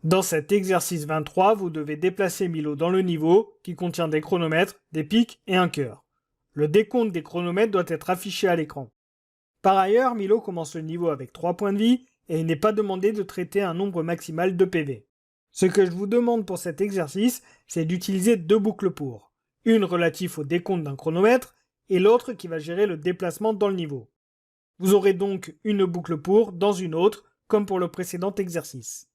Dans cet exercice 23, vous devez déplacer Milo dans le niveau qui contient des chronomètres, des pics et un cœur. Le décompte des chronomètres doit être affiché à l'écran. Par ailleurs, Milo commence le niveau avec 3 points de vie et il n'est pas demandé de traiter un nombre maximal de PV. Ce que je vous demande pour cet exercice, c'est d'utiliser deux boucles pour. Une relative au décompte d'un chronomètre et l'autre qui va gérer le déplacement dans le niveau. Vous aurez donc une boucle pour dans une autre, comme pour le précédent exercice.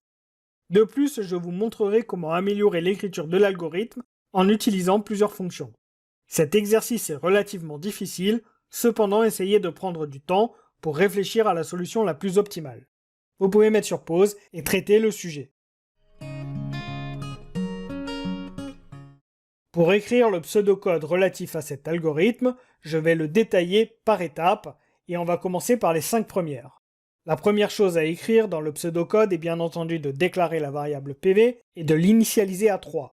De plus, je vous montrerai comment améliorer l'écriture de l'algorithme en utilisant plusieurs fonctions. Cet exercice est relativement difficile, cependant essayez de prendre du temps pour réfléchir à la solution la plus optimale. Vous pouvez mettre sur pause et traiter le sujet. Pour écrire le pseudocode relatif à cet algorithme, je vais le détailler par étapes et on va commencer par les 5 premières. La première chose à écrire dans le pseudocode est bien entendu de déclarer la variable PV et de l'initialiser à 3.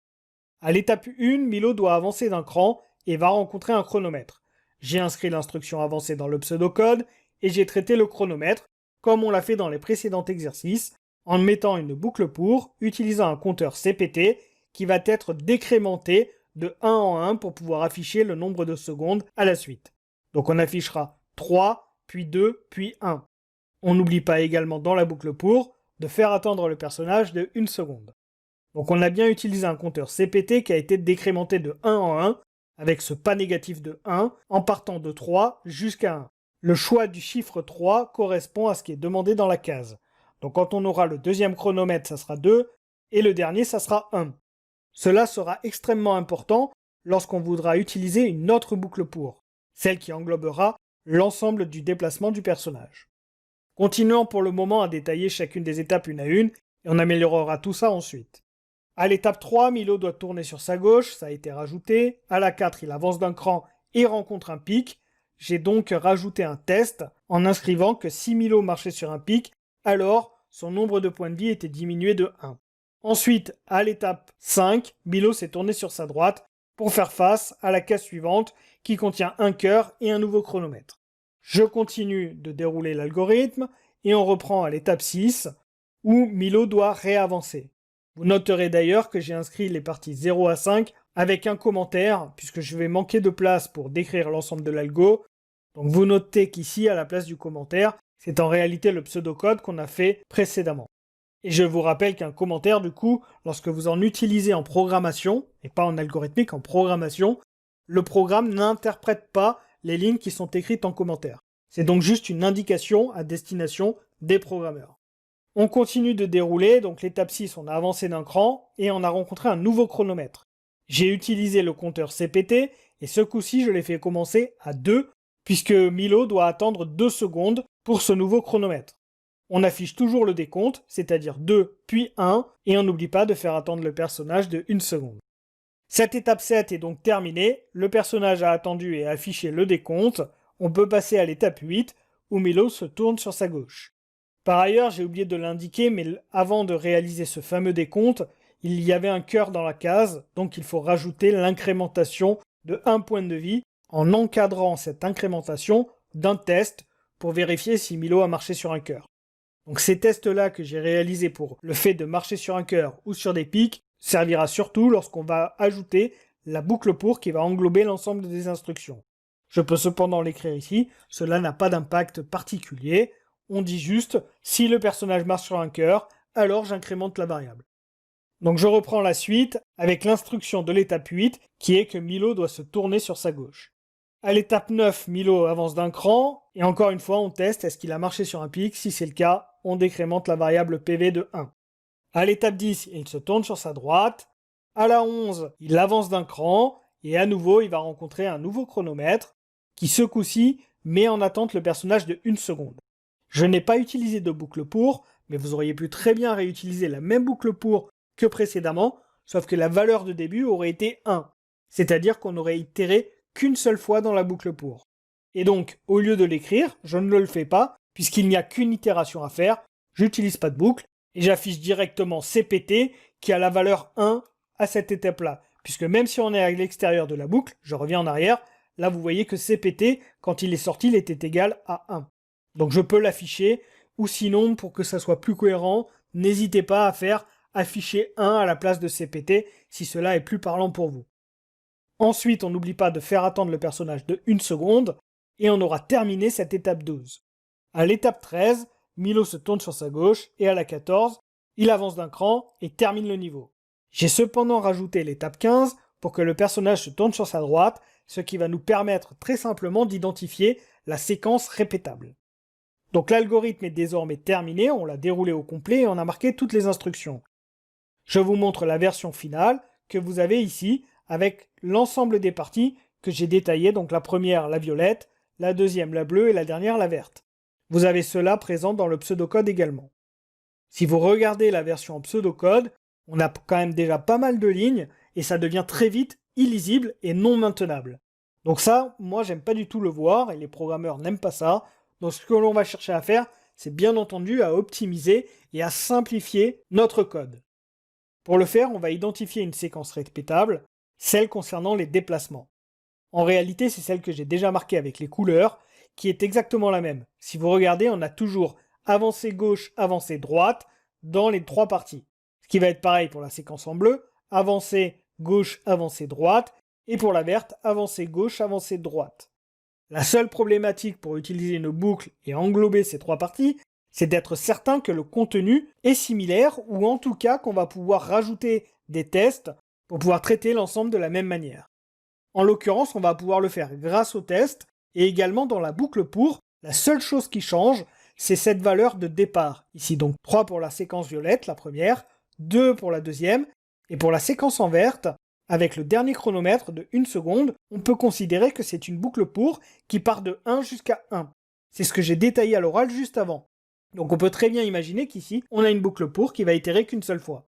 À l'étape 1, Milo doit avancer d'un cran et va rencontrer un chronomètre. J'ai inscrit l'instruction avancée dans le pseudocode et j'ai traité le chronomètre, comme on l'a fait dans les précédents exercices, en mettant une boucle pour, utilisant un compteur CPT qui va être décrémenté de 1 en 1 pour pouvoir afficher le nombre de secondes à la suite. Donc on affichera 3, puis 2, puis 1. On n'oublie pas également dans la boucle pour de faire attendre le personnage de 1 seconde. Donc on a bien utilisé un compteur CPT qui a été décrémenté de 1 en 1 avec ce pas négatif de 1 en partant de 3 jusqu'à 1. Le choix du chiffre 3 correspond à ce qui est demandé dans la case. Donc quand on aura le deuxième chronomètre, ça sera 2 et le dernier, ça sera 1. Cela sera extrêmement important lorsqu'on voudra utiliser une autre boucle pour, celle qui englobera l'ensemble du déplacement du personnage. Continuons pour le moment à détailler chacune des étapes une à une, et on améliorera tout ça ensuite. À l'étape 3, Milo doit tourner sur sa gauche, ça a été rajouté. À la 4, il avance d'un cran et rencontre un pic. J'ai donc rajouté un test en inscrivant que si Milo marchait sur un pic, alors son nombre de points de vie était diminué de 1. Ensuite, à l'étape 5, Milo s'est tourné sur sa droite pour faire face à la case suivante qui contient un cœur et un nouveau chronomètre. Je continue de dérouler l'algorithme et on reprend à l'étape 6 où Milo doit réavancer. Vous noterez d'ailleurs que j'ai inscrit les parties 0 à 5 avec un commentaire puisque je vais manquer de place pour décrire l'ensemble de l'algo. Donc vous notez qu'ici, à la place du commentaire, c'est en réalité le pseudocode qu'on a fait précédemment. Et je vous rappelle qu'un commentaire, du coup, lorsque vous en utilisez en programmation, et pas en algorithmique, en programmation, le programme n'interprète pas les lignes qui sont écrites en commentaire. C'est donc juste une indication à destination des programmeurs. On continue de dérouler, donc l'étape 6, on a avancé d'un cran, et on a rencontré un nouveau chronomètre. J'ai utilisé le compteur CPT, et ce coup-ci, je l'ai fait commencer à 2, puisque Milo doit attendre 2 secondes pour ce nouveau chronomètre. On affiche toujours le décompte, c'est-à-dire 2 puis 1, et on n'oublie pas de faire attendre le personnage de 1 seconde. Cette étape 7 est donc terminée, le personnage a attendu et affiché le décompte, on peut passer à l'étape 8, où Milo se tourne sur sa gauche. Par ailleurs, j'ai oublié de l'indiquer, mais avant de réaliser ce fameux décompte, il y avait un cœur dans la case, donc il faut rajouter l'incrémentation de 1 point de vie en encadrant cette incrémentation d'un test pour vérifier si Milo a marché sur un cœur. Donc ces tests-là que j'ai réalisés pour le fait de marcher sur un cœur ou sur des pics servira surtout lorsqu'on va ajouter la boucle pour qui va englober l'ensemble des instructions. Je peux cependant l'écrire ici, cela n'a pas d'impact particulier. On dit juste, si le personnage marche sur un cœur, alors j'incrémente la variable. Donc je reprends la suite avec l'instruction de l'étape 8 qui est que Milo doit se tourner sur sa gauche. À l'étape 9, Milo avance d'un cran, et encore une fois, on teste est-ce qu'il a marché sur un pic. Si c'est le cas, on décrémente la variable PV de 1. À l'étape 10, il se tourne sur sa droite. À la 11, il avance d'un cran, et à nouveau, il va rencontrer un nouveau chronomètre, qui ce coup-ci met en attente le personnage de 1 seconde. Je n'ai pas utilisé de boucle pour, mais vous auriez pu très bien réutiliser la même boucle pour que précédemment, sauf que la valeur de début aurait été 1. C'est-à-dire qu'on aurait itéré qu'une seule fois dans la boucle pour. Et donc, au lieu de l'écrire, je ne le fais pas, puisqu'il n'y a qu'une itération à faire, j'utilise pas de boucle, et j'affiche directement CPT, qui a la valeur 1 à cette étape-là. Puisque même si on est à l'extérieur de la boucle, je reviens en arrière, là vous voyez que CPT, quand il est sorti, il était égal à 1. Donc je peux l'afficher, ou sinon, pour que ça soit plus cohérent, n'hésitez pas à faire afficher 1 à la place de CPT si cela est plus parlant pour vous. Ensuite, on n'oublie pas de faire attendre le personnage de 1 seconde et on aura terminé cette étape 12. À l'étape 13, Milo se tourne sur sa gauche et à la 14, il avance d'un cran et termine le niveau. J'ai cependant rajouté l'étape 15 pour que le personnage se tourne sur sa droite, ce qui va nous permettre très simplement d'identifier la séquence répétable. Donc l'algorithme est désormais terminé, on l'a déroulé au complet et on a marqué toutes les instructions. Je vous montre la version finale que vous avez ici avec l'ensemble des parties que j'ai détaillées, donc la première la violette, la deuxième la bleue et la dernière la verte. Vous avez cela présent dans le pseudocode également. Si vous regardez la version en pseudocode, on a quand même déjà pas mal de lignes et ça devient très vite illisible et non maintenable. Donc ça, moi j'aime pas du tout le voir et les programmeurs n'aiment pas ça. Donc ce que l'on va chercher à faire, c'est bien entendu à optimiser et à simplifier notre code. Pour le faire, on va identifier une séquence répétable, celle concernant les déplacements. En réalité, c'est celle que j'ai déjà marquée avec les couleurs, qui est exactement la même. Si vous regardez, on a toujours avancée gauche, avancée droite dans les 3 parties. Ce qui va être pareil pour la séquence en bleu, avancée gauche, avancée droite, et pour la verte, avancée gauche, avancée droite. La seule problématique pour utiliser une boucle et englober ces 3 parties, c'est d'être certain que le contenu est similaire, ou en tout cas qu'on va pouvoir rajouter des tests pour pouvoir traiter l'ensemble de la même manière. En l'occurrence, on va pouvoir le faire grâce aux tests, et également dans la boucle pour, la seule chose qui change, c'est cette valeur de départ. Ici donc 3 pour la séquence violette, la première, 2 pour la deuxième, et pour la séquence en verte, avec le dernier chronomètre de 1 seconde, on peut considérer que c'est une boucle pour qui part de 1 jusqu'à 1. C'est ce que j'ai détaillé à l'oral juste avant. Donc on peut très bien imaginer qu'ici, on a une boucle pour qui va itérer qu'une seule fois.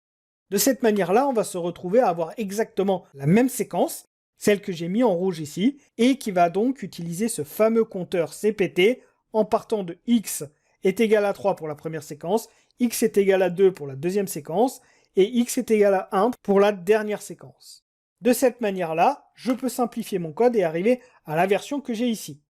De cette manière-là, on va se retrouver à avoir exactement la même séquence, celle que j'ai mis en rouge ici, et qui va donc utiliser ce fameux compteur CPT en partant de x est égal à 3 pour la première séquence, x est égal à 2 pour la deuxième séquence, et x est égal à 1 pour la dernière séquence. De cette manière-là, je peux simplifier mon code et arriver à la version que j'ai ici.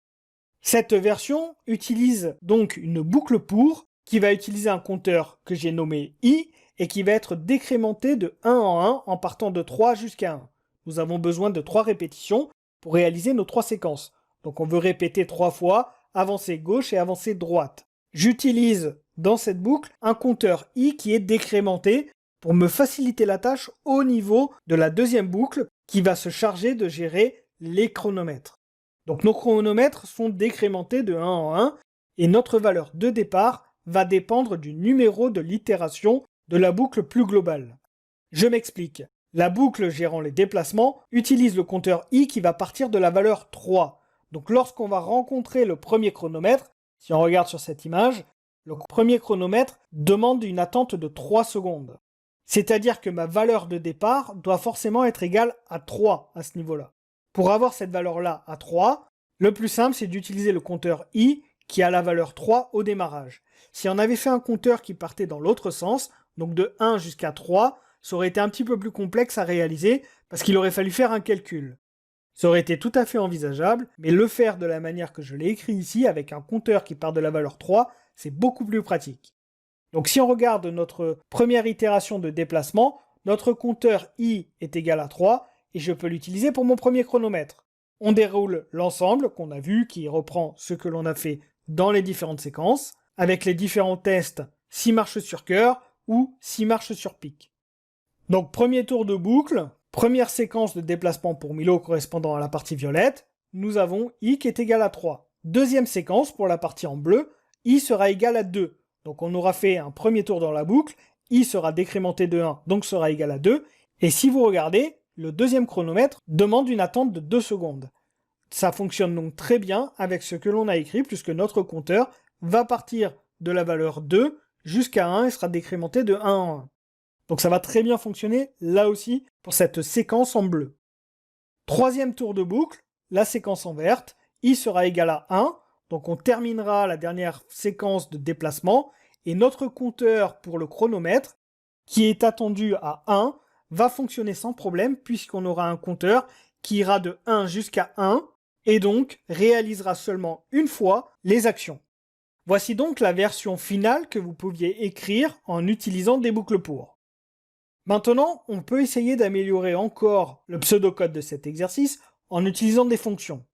Cette version utilise donc une boucle pour qui va utiliser un compteur que j'ai nommé i et qui va être décrémenté de 1 en 1 en partant de 3 jusqu'à 1. Nous avons besoin de 3 répétitions pour réaliser nos 3 séquences. Donc on veut répéter 3 fois avancée gauche et avancée droite. J'utilise dans cette boucle un compteur i qui est décrémenté pour me faciliter la tâche au niveau de la deuxième boucle qui va se charger de gérer les chronomètres. Donc nos chronomètres sont décrémentés de 1 en 1 et notre valeur de départ va dépendre du numéro de l'itération de la boucle plus globale. Je m'explique. La boucle gérant les déplacements utilise le compteur i qui va partir de la valeur 3. Donc lorsqu'on va rencontrer le premier chronomètre, si on regarde sur cette image, le premier chronomètre demande une attente de 3 secondes. C'est-à-dire que ma valeur de départ doit forcément être égale à 3 à ce niveau-là. Pour avoir cette valeur-là à 3, le plus simple c'est d'utiliser le compteur i qui a la valeur 3 au démarrage. Si on avait fait un compteur qui partait dans l'autre sens, donc de 1 jusqu'à 3, ça aurait été un petit peu plus complexe à réaliser parce qu'il aurait fallu faire un calcul. Ça aurait été tout à fait envisageable, mais le faire de la manière que je l'ai écrit ici, avec un compteur qui part de la valeur 3, c'est beaucoup plus pratique. Donc si on regarde notre première itération de déplacement, notre compteur i est égal à 3, et je peux l'utiliser pour mon premier chronomètre. On déroule l'ensemble qu'on a vu, qui reprend ce que l'on a fait dans les différentes séquences, avec les différents tests 6 marches sur cœur ou 6 marches sur pic. Donc premier tour de boucle, première séquence de déplacement pour Milo correspondant à la partie violette, nous avons i qui est égal à 3. Deuxième séquence pour la partie en bleu, i sera égal à 2. Donc on aura fait un premier tour dans la boucle, i sera décrémenté de 1, donc sera égal à 2. Et si vous regardez, le deuxième chronomètre demande une attente de 2 secondes. Ça fonctionne donc très bien avec ce que l'on a écrit, puisque notre compteur va partir de la valeur 2 jusqu'à 1 et sera décrémenté de 1 en 1. Donc ça va très bien fonctionner là aussi pour cette séquence en bleu. Troisième tour de boucle, la séquence en verte, i sera égal à 1, donc on terminera la dernière séquence de déplacement, et notre compteur pour le chronomètre, qui est attendu à 1, va fonctionner sans problème puisqu'on aura un compteur qui ira de 1 jusqu'à 1, et donc réalisera seulement une fois les actions. Voici donc la version finale que vous pouviez écrire en utilisant des boucles pour. Maintenant, on peut essayer d'améliorer encore le pseudocode de cet exercice en utilisant des fonctions.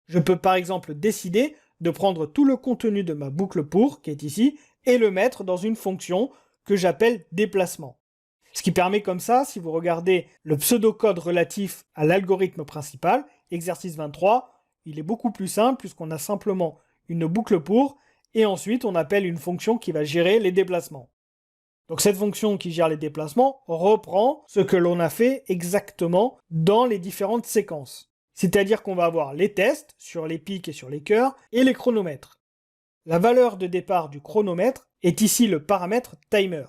Je peux par exemple décider de prendre tout le contenu de ma boucle pour, qui est ici, et le mettre dans une fonction que j'appelle déplacement. Ce qui permet comme ça, si vous regardez le pseudocode relatif à l'algorithme principal, exercice 23, il est beaucoup plus simple puisqu'on a simplement une boucle pour, et ensuite on appelle une fonction qui va gérer les déplacements. Donc cette fonction qui gère les déplacements reprend ce que l'on a fait exactement dans les différentes séquences. C'est-à-dire qu'on va avoir les tests sur les pics et sur les cœurs et les chronomètres. La valeur de départ du chronomètre est ici le paramètre timer.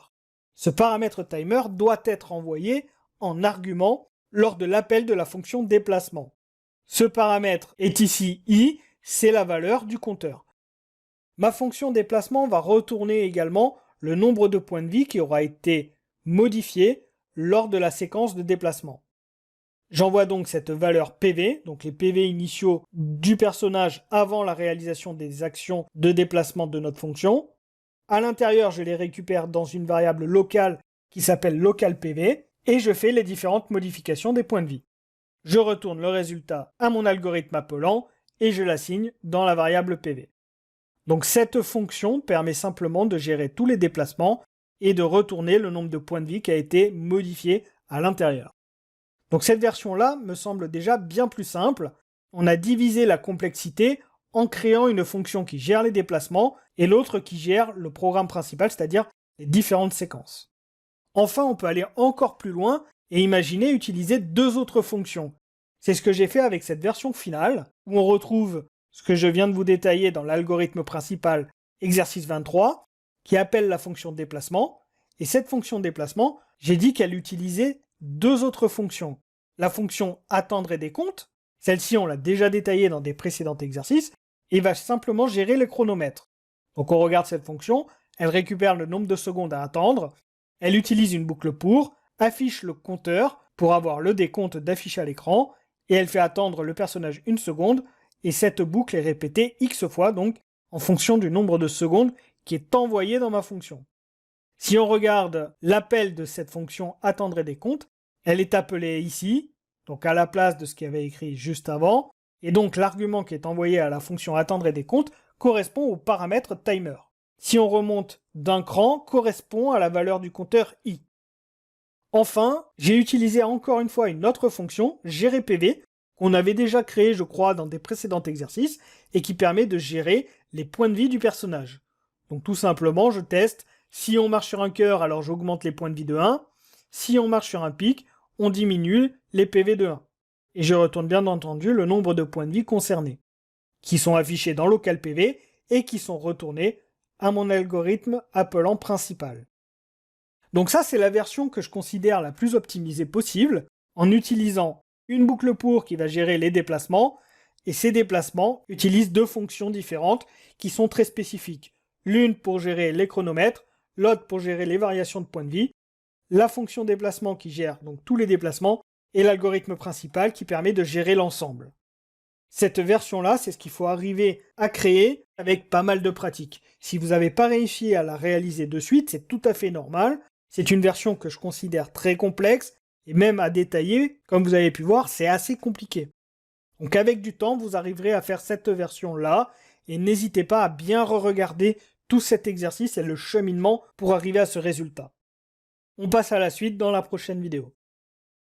Ce paramètre timer doit être envoyé en argument lors de l'appel de la fonction déplacement. Ce paramètre est ici i, c'est la valeur du compteur. Ma fonction déplacement va retourner également le nombre de points de vie qui aura été modifié lors de la séquence de déplacement. J'envoie donc cette valeur PV, donc les PV initiaux du personnage avant la réalisation des actions de déplacement de notre fonction. À l'intérieur, je les récupère dans une variable locale qui s'appelle localPV et je fais les différentes modifications des points de vie. Je retourne le résultat à mon algorithme appelant et je l'assigne dans la variable PV. Donc cette fonction permet simplement de gérer tous les déplacements et de retourner le nombre de points de vie qui a été modifié à l'intérieur. Donc cette version-là me semble déjà bien plus simple. On a divisé la complexité en créant une fonction qui gère les déplacements et l'autre qui gère le programme principal, c'est-à-dire les différentes séquences. Enfin, on peut aller encore plus loin et imaginer utiliser deux autres fonctions. C'est ce que j'ai fait avec cette version finale, où on retrouve ce que je viens de vous détailler dans l'algorithme principal exercice 23, qui appelle la fonction déplacement. Et cette fonction déplacement, j'ai dit qu'elle utilisait deux autres fonctions. La fonction attendre et décompte, celle-ci on l'a déjà détaillée dans des précédents exercices, et va simplement gérer les chronomètres. Donc on regarde cette fonction, elle récupère le nombre de secondes à attendre, elle utilise une boucle pour, affiche le compteur pour avoir le décompte d'afficher à l'écran, et elle fait attendre le personnage une seconde, et cette boucle est répétée X fois, donc en fonction du nombre de secondes qui est envoyé dans ma fonction. Si on regarde l'appel de cette fonction attendre et décompte, elle est appelée ici, donc à la place de ce qu'il y avait écrit juste avant, et donc l'argument qui est envoyé à la fonction attendre et décompte correspond au paramètre timer. Si on remonte d'un cran, correspond à la valeur du compteur i. Enfin, j'ai utilisé encore une fois une autre fonction, GérerPV, qu'on avait déjà créée, je crois, dans des précédents exercices, et qui permet de gérer les points de vie du personnage. Donc tout simplement, je teste, si on marche sur un cœur, alors j'augmente les points de vie de 1, si on marche sur un pic, on diminue les PV de 1. Et je retourne bien entendu le nombre de points de vie concernés, qui sont affichés dans localPV et qui sont retournés à mon algorithme appelant principal. Donc ça, c'est la version que je considère la plus optimisée possible, en utilisant une boucle pour qui va gérer les déplacements, et ces déplacements utilisent deux fonctions différentes qui sont très spécifiques. L'une pour gérer les chronomètres, l'autre pour gérer les variations de points de vie, la fonction déplacement qui gère donc tous les déplacements, et l'algorithme principal qui permet de gérer l'ensemble. Cette version-là, c'est ce qu'il faut arriver à créer avec pas mal de pratique. Si vous n'avez pas réussi à la réaliser de suite, c'est tout à fait normal. C'est une version que je considère très complexe, et même à détailler, comme vous avez pu voir, c'est assez compliqué. Donc avec du temps, vous arriverez à faire cette version-là, et n'hésitez pas à bien re-regarder tout cet exercice et le cheminement pour arriver à ce résultat. On passe à la suite dans la prochaine vidéo.